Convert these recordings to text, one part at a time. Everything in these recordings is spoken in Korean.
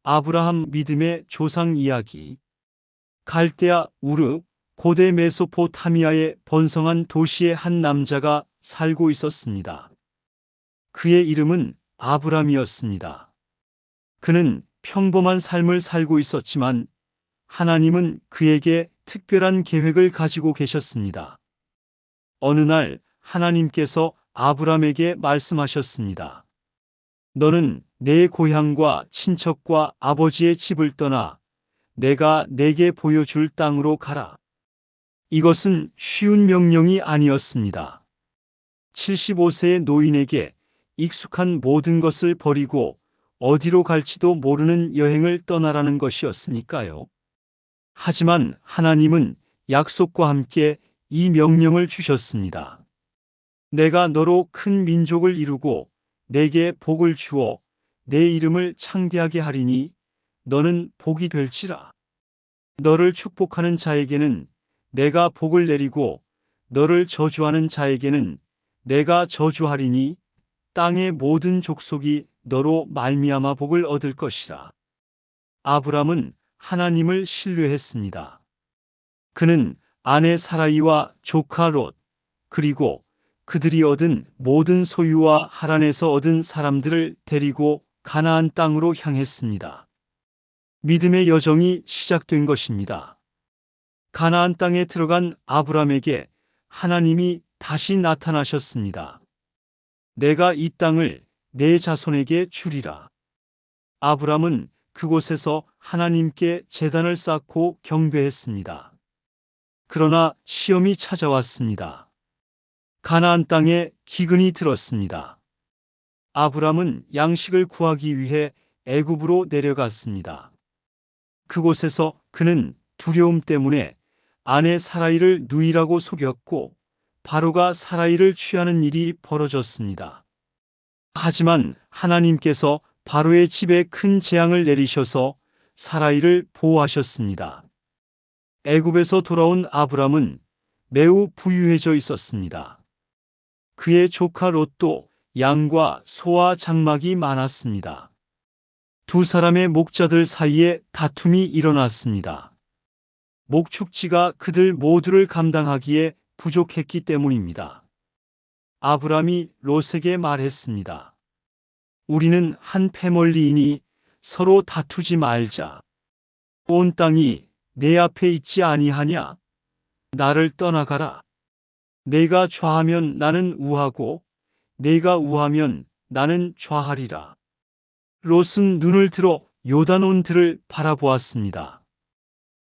아브라함 믿음의 조상 이야기. 갈대아 우르, 고대 메소포타미아의 번성한 도시에 한 남자가 살고 있었습니다. 그의 이름은 아브람이었습니다. 그는 평범한 삶을 살고 있었지만 하나님은 그에게 특별한 계획을 가지고 계셨습니다. 어느 날 하나님께서 아브람에게 말씀하셨습니다. 너는 내 고향과 친척과 아버지의 집을 떠나 내가 내게 보여줄 땅으로 가라. 이것은 쉬운 명령이 아니었습니다. 75세의 노인에게 익숙한 모든 것을 버리고 어디로 갈지도 모르는 여행을 떠나라는 것이었으니까요. 하지만 하나님은 약속과 함께 이 명령을 주셨습니다. 내가 너로 큰 민족을 이루고 내게 복을 주어 내 이름을 창대하게 하리니 너는 복이 될지라. 너를 축복하는 자에게는 내가 복을 내리고 너를 저주하는 자에게는 내가 저주하리니 땅의 모든 족속이 너로 말미암아 복을 얻을 것이라. 아브람은 하나님을 신뢰했습니다. 그는 아내 사라이와 조카 롯, 그리고 그들이 얻은 모든 소유와 하란에서 얻은 사람들을 데리고 가나안 땅으로 향했습니다. 믿음의 여정이 시작된 것입니다. 가나안 땅에 들어간 아브람에게 하나님이 다시 나타나셨습니다. 내가 이 땅을 내 자손에게 주리라. 아브람은 그곳에서 하나님께 제단을 쌓고 경배했습니다. 그러나 시험이 찾아왔습니다. 가나안 땅에 기근이 들었습니다. 아브람은 양식을 구하기 위해 애굽으로 내려갔습니다. 그곳에서 그는 두려움 때문에 아내 사라이를 누이라고 속였고 바로가 사라이를 취하는 일이 벌어졌습니다. 하지만 하나님께서 바로의 집에 큰 재앙을 내리셔서 사라이를 보호하셨습니다. 애굽에서 돌아온 아브람은 매우 부유해져 있었습니다. 그의 조카 롯도 양과 소와 장막이 많았습니다. 두 사람의 목자들 사이에 다툼이 일어났습니다. 목축지가 그들 모두를 감당하기에 부족했기 때문입니다. 아브람이 롯에게 말했습니다. 우리는 한 패멀리이니 서로 다투지 말자. 온 땅이 내 앞에 있지 아니하냐? 나를 떠나가라. 내가 좌하면 나는 우하고 내가 우하면 나는 좌하리라. 롯은 눈을 들어 요단온들을 바라보았습니다.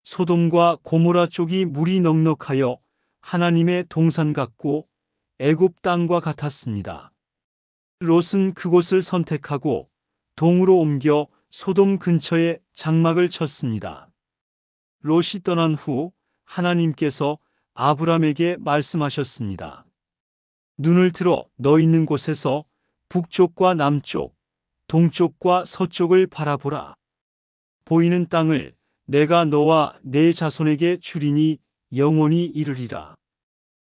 소돔과 고모라 쪽이 물이 넉넉하여 하나님의 동산 같고 애굽 땅과 같았습니다. 롯은 그곳을 선택하고 동으로 옮겨 소돔 근처에 장막을 쳤습니다. 롯이 떠난 후 하나님께서 아브람에게 말씀하셨습니다. 눈을 들어 너 있는 곳에서 북쪽과 남쪽, 동쪽과 서쪽을 바라보라. 보이는 땅을 내가 너와 내 자손에게 주리니 영원히 이르리라.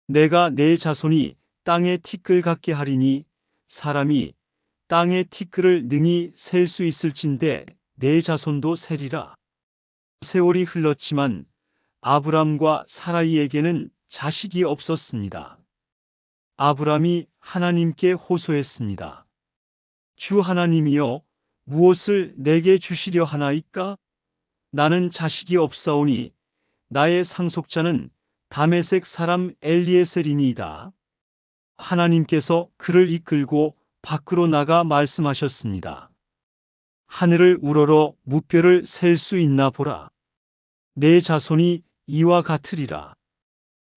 내가 내 자손이 땅의 티끌 같게 하리니 사람이 땅의 티끌을 능히 셀 수 있을진데 내 자손도 세리라. 세월이 흘렀지만 아브람과 사라이에게는 자식이 없었습니다. 아브람이 하나님께 호소했습니다. 주 하나님이여, 무엇을 내게 주시려 하나이까? 나는 자식이 없사오니 나의 상속자는 다메섹 사람 엘리에셀이니이다. 하나님께서 그를 이끌고 밖으로 나가 말씀하셨습니다. 하늘을 우러러 무뼈를 셀 수 있나 보라. 내 자손이 이와 같으리라.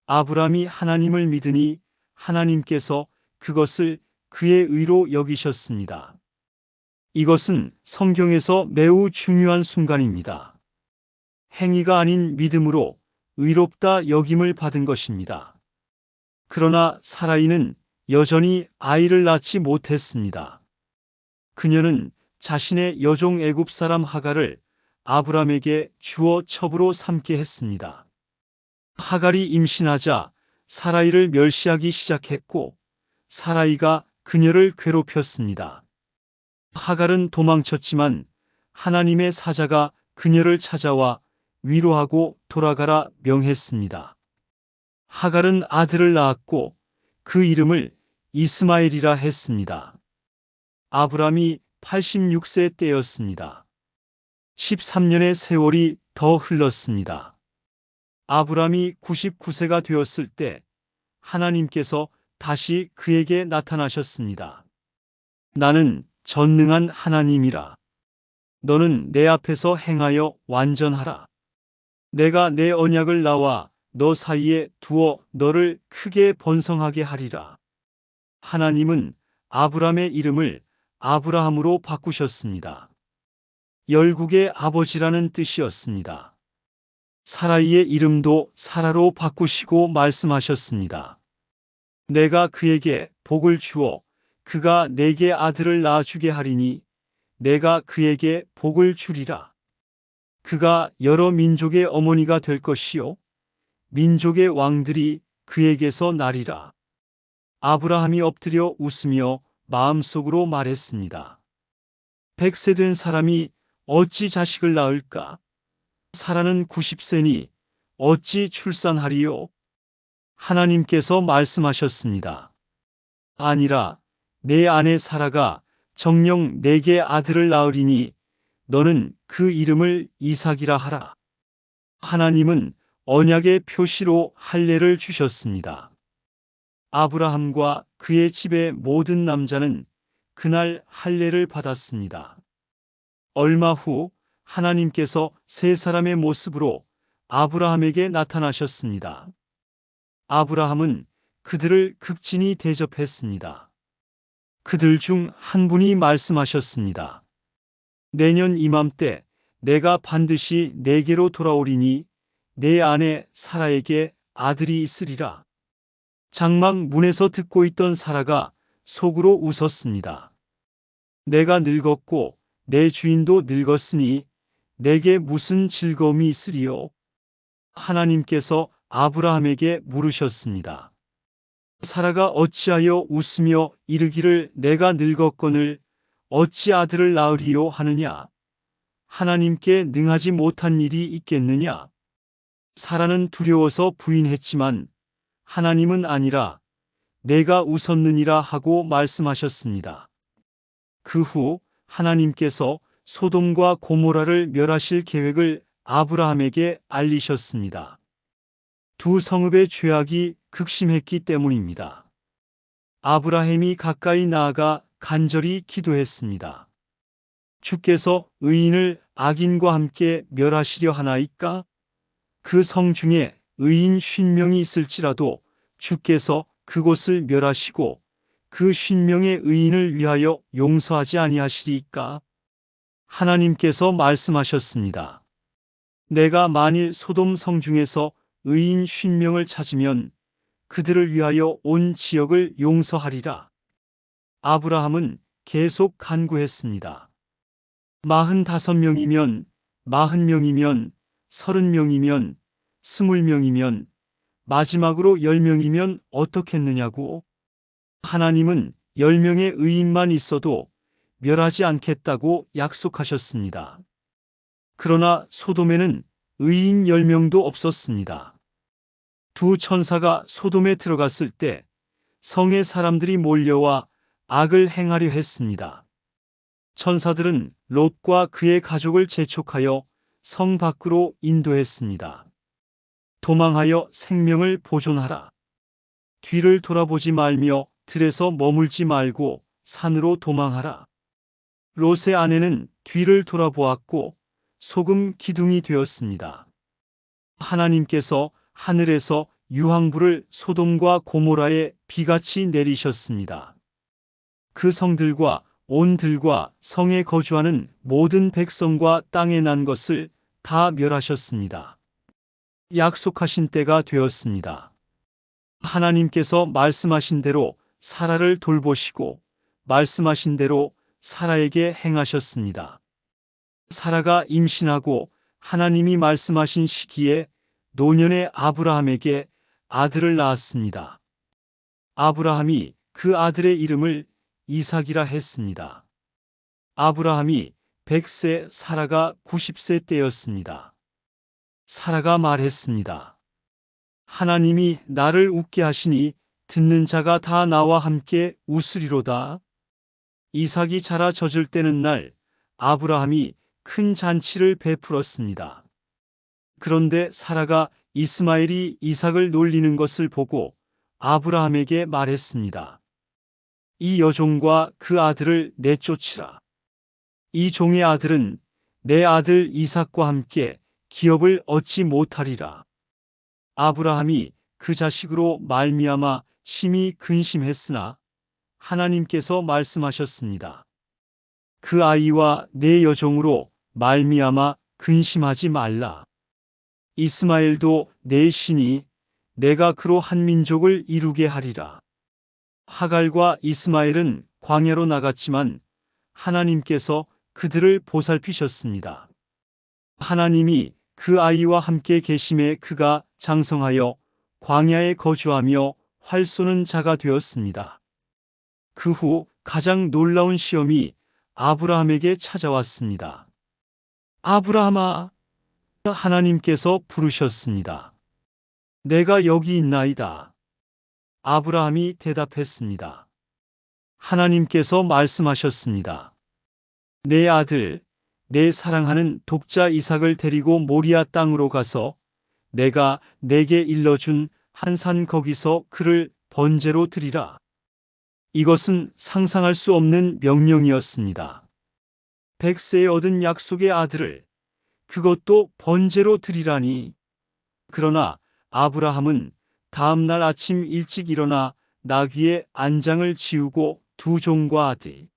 아브람이 하나님을 믿으니 하나님께서 그것을 그의 의로 여기셨습니다. 이것은 성경에서 매우 중요한 순간입니다. 행위가 아닌 믿음으로 의롭다 여김을 받은 것입니다. 그러나 사라이는 여전히 아이를 낳지 못했습니다. 그녀는 자신의 여종 애굽 사람 하갈을 아브람에게 주어 첩으로 삼게 했습니다. 하갈이 임신하자 사라이를 멸시하기 시작했고 사라이가 그녀를 괴롭혔습니다. 하갈은 도망쳤지만 하나님의 사자가 그녀를 찾아와 위로하고 돌아가라 명했습니다. 하갈은 아들을 낳았고 그 이름을 이스마엘이라 했습니다. 아브람이 86세 때였습니다. 13년의 세월이 더 흘렀습니다. 아브람이 99세가 되었을 때 하나님께서 다시 그에게 나타나셨습니다. 나는 전능한 하나님이라. 너는 내 앞에서 행하여 완전하라. 내가 내 언약을 나와 너 사이에 두어 너를 크게 번성하게 하리라. 하나님은 아브람의 이름을 아브라함으로 바꾸셨습니다. 열국의 아버지라는 뜻이었습니다. 사라이의 이름도 사라로 바꾸시고 말씀하셨습니다. 내가 그에게 복을 주어 그가 내게 아들을 낳아주게 하리니 내가 그에게 복을 주리라. 그가 여러 민족의 어머니가 될 것이요 민족의 왕들이 그에게서 나리라. 아브라함이 엎드려 웃으며 마음속으로 말했습니다. 100세 된 사람이 어찌 자식을 낳을까? 사라는 90세니 어찌 출산하리요? 하나님께서 말씀하셨습니다. 아니라 내 아내 사라가 정녕 내게 아들을 낳으리니 너는 그 이름을 이삭이라 하라. 하나님은 언약의 표시로 할례를 주셨습니다. 아브라함과 그의 집의 모든 남자는 그날 할례를 받았습니다. 얼마 후 하나님께서 세 사람의 모습으로 아브라함에게 나타나셨습니다. 아브라함은 그들을 극진히 대접했습니다. 그들 중 한 분이 말씀하셨습니다. 내년 이맘때 내가 반드시 내게로 돌아오리니 내 아내 사라에게 아들이 있으리라. 장막 문에서 듣고 있던 사라가 속으로 웃었습니다. 내가 늙었고 내 주인도 늙었으니 내게 무슨 즐거움이 있으리요? 하나님께서 아브라함에게 물으셨습니다. 사라가 어찌하여 웃으며 이르기를 내가 늙었거늘 어찌 아들을 낳으리요 하느냐? 하나님께 능하지 못한 일이 있겠느냐? 사라는 두려워서 부인했지만 하나님은 아니라 내가 웃었느니라 하고 말씀하셨습니다. 그 후 하나님께서 소돔과 고모라를 멸하실 계획을 아브라함에게 알리셨습니다. 두 성읍의 죄악이 극심했기 때문입니다. 아브라함이 가까이 나아가 간절히 기도했습니다. 주께서 의인을 악인과 함께 멸하시려 하나이까? 그 성 중에 의인 50명이 있을지라도 주께서 그곳을 멸하시고 그 50명의 의인을 위하여 용서하지 아니하시리이까? 하나님께서 말씀하셨습니다. 내가 만일 소돔 성 중에서 의인 50명을 찾으면 그들을 위하여 온 지역을 용서하리라. 아브라함은 계속 간구했습니다. 45명이면, 40명이면, 30명이면, 20명이면, 마지막으로 10명이면 어떻겠느냐고? 하나님은 10명의 의인만 있어도 멸하지 않겠다고 약속하셨습니다. 그러나 소돔에는 의인 10명도 없었습니다. 두 천사가 소돔에 들어갔을 때 성의 사람들이 몰려와 악을 행하려 했습니다. 천사들은 롯과 그의 가족을 재촉하여 성 밖으로 인도했습니다. 도망하여 생명을 보존하라. 뒤를 돌아보지 말며 들에서 머물지 말고 산으로 도망하라. 롯의 아내는 뒤를 돌아보았고 소금 기둥이 되었습니다. 하나님께서 하늘에서 유황불을 소돔과 고모라에 비같이 내리셨습니다. 그 성들과 온 들과 성에 거주하는 모든 백성과 땅에 난 것을 다 멸하셨습니다. 약속하신 때가 되었습니다. 하나님께서 말씀하신 대로 사라를 돌보시고 말씀하신 대로 사라에게 행하셨습니다. 사라가 임신하고 하나님이 말씀하신 시기에 노년의 아브라함에게 아들을 낳았습니다. 아브라함이 그 아들의 이름을 이삭이라 했습니다. 아브라함이 100세, 사라가 90세 때였습니다. 사라가 말했습니다. 하나님이 나를 웃게 하시니 듣는 자가 다 나와 함께 웃으리로다. 이삭이 자라 젖을 때는 날 아브라함이 큰 잔치를 베풀었습니다. 그런데 사라가 이스마엘이 이삭을 놀리는 것을 보고 아브라함에게 말했습니다. 이 여종과 그 아들을 내쫓으라. 이 종의 아들은 내 아들 이삭과 함께 기업을 얻지 못하리라. 아브라함이 그 자식으로 말미암아 심히 근심했으나 하나님께서 말씀하셨습니다. 그 아이와 내 여종으로 말미암아 근심하지 말라. 이스마엘도 내 신이 내가 그로 한 민족을 이루게 하리라. 하갈과 이스마엘은 광야로 나갔지만 하나님께서 그들을 보살피셨습니다. 하나님이 그 아이와 함께 계심에 그가 장성하여 광야에 거주하며 활 쏘는 자가 되었습니다. 그 후 가장 놀라운 시험이 아브라함에게 찾아왔습니다. 아브라함아, 하나님께서 부르셨습니다. 내가 여기 있나이다. 아브라함이 대답했습니다. 하나님께서 말씀하셨습니다. 내 아들, 내 사랑하는 독자 이삭을 데리고 모리아 땅으로 가서 내가 내게 일러준 한 산 거기서 그를 번제로 드리라. 이것은 상상할 수 없는 명령이었습니다. 100세에 얻은 약속의 아들을 그것도 번제로 드리라니. 그러나 아브라함은 다음 날 아침 일찍 일어나 나귀의 안장을 지우고 두 종과 아들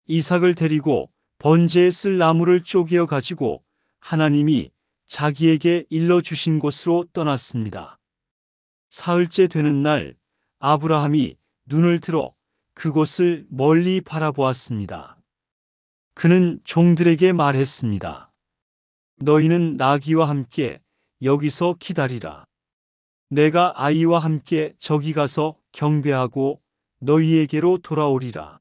이삭을 데리고 번제에 쓸 나무를 쪼개어 가지고 하나님이 자기에게 일러주신 곳으로 떠났습니다. 사흘째 되는 날 아브라함이 눈을 들어 그곳을 멀리 바라보았습니다. 그는 종들에게 말했습니다. 너희는 나귀와 함께 여기서 기다리라. 내가 아이와 함께 저기 가서 경배하고 너희에게로 돌아오리라.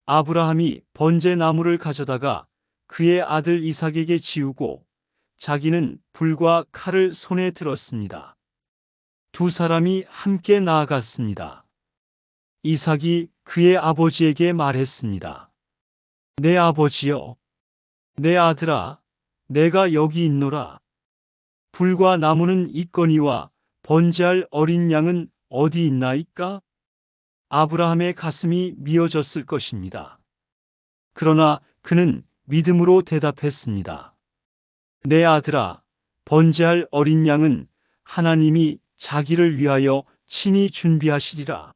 아브라함이 번제 나무를 가져다가 그의 아들 이삭에게 지우고 자기는 불과 칼을 손에 들었습니다. 두 사람이 함께 나아갔습니다. 이삭이 그의 아버지에게 말했습니다. 내 아버지여, 내 아들아, 내가 여기 있노라. 불과 나무는 있거니와 번제할 어린 양은 어디 있나이까? 아브라함의 가슴이 미어졌을 것입니다. 그러나 그는 믿음으로 대답했습니다. 내 아들아, 번제할 어린 양은 하나님이 자기를 위하여 친히 준비하시리라.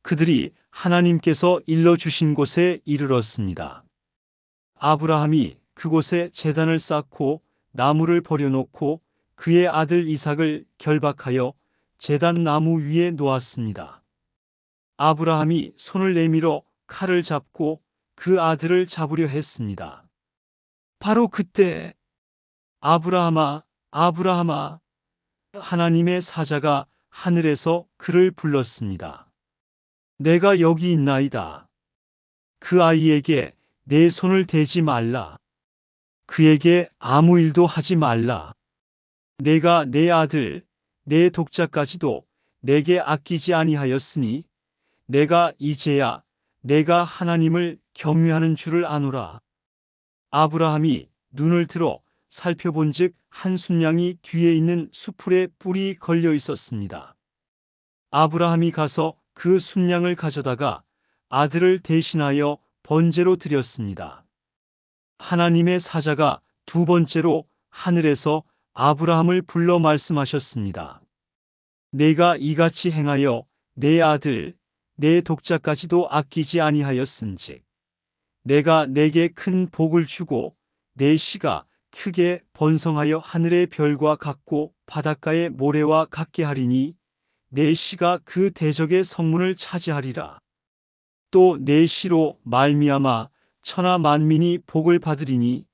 그들이 하나님께서 일러주신 곳에 이르렀습니다. 아브라함이 그곳에 제단을 쌓고 나무를 버려놓고 그의 아들 이삭을 결박하여 제단 나무 위에 놓았습니다. 아브라함이 손을 내밀어 칼을 잡고 그 아들을 잡으려 했습니다. 바로 그때 아브라함아, 아브라함아, 하나님의 사자가 하늘에서 그를 불렀습니다. 내가 여기 있나이다. 그 아이에게 내 손을 대지 말라. 그에게 아무 일도 하지 말라. 내가 내 아들, 내 독자까지도 내게 아끼지 아니하였으니 내가 이제야 내가 하나님을 경외하는 줄을 아노라. 아브라함이 눈을 들어 살펴본즉 한 순양이 뒤에 있는 수풀에 뿔이 걸려 있었습니다. 아브라함이 가서 그 순양을 가져다가 아들을 대신하여 번제로 드렸습니다. 하나님의 사자가 두 번째로 하늘에서 아브라함을 불러 말씀하셨습니다. 내가 이같이 행하여 내 아들, 내 독자까지도 아끼지 아니하였은즉 내가 내게 큰 복을 주고 내 씨가 크게 번성하여 하늘의 별과 같고 바닷가의 모래와 같게 하리니 내 씨가 그 대적의 성문을 차지하리라. 또 내 씨로 말미암아 천하 만민이 복을 받으리니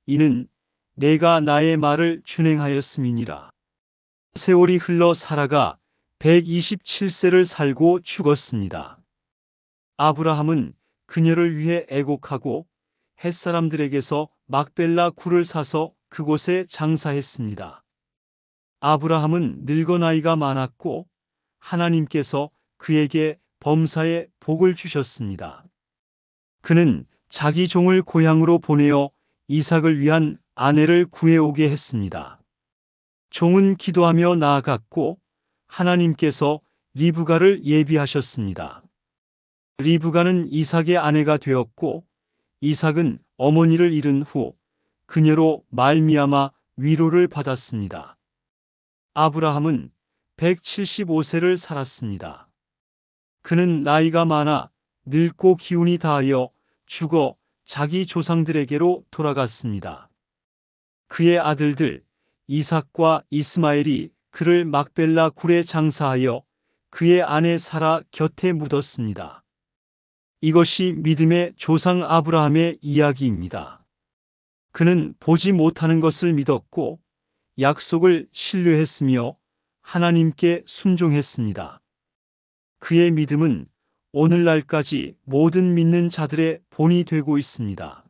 이는 내가 나의 말을 준행하였음이니라. 세월이 흘러 사라가 127세를 살고 죽었습니다. 아브라함은 그녀를 위해 애곡하고 햇사람들에게서 막벨라 굴을 사서 그곳에 장사했습니다. 아브라함은 늙어 나이가 많았고 하나님께서 그에게 범사에 복을 주셨습니다. 그는 자기 종을 고향으로 보내어 이삭을 위한 아내를 구해오게 했습니다. 종은 기도하며 나아갔고 하나님께서 리브가를 예비하셨습니다. 리브가는 이삭의 아내가 되었고 이삭은 어머니를 잃은 후 그녀로 말미암아 위로를 받았습니다. 아브라함은 175세를 살았습니다. 그는 나이가 많아 늙고 기운이 다하여 죽어 자기 조상들에게로 돌아갔습니다. 그의 아들들 이삭과 이스마엘이 그를 막벨라 굴에 장사하여 그의 아내 사라 곁에 묻었습니다. 이것이 믿음의 조상 아브라함의 이야기입니다. 그는 보지 못하는 것을 믿었고 약속을 신뢰했으며 하나님께 순종했습니다. 그의 믿음은 오늘날까지 모든 믿는 자들의 본이 되고 있습니다.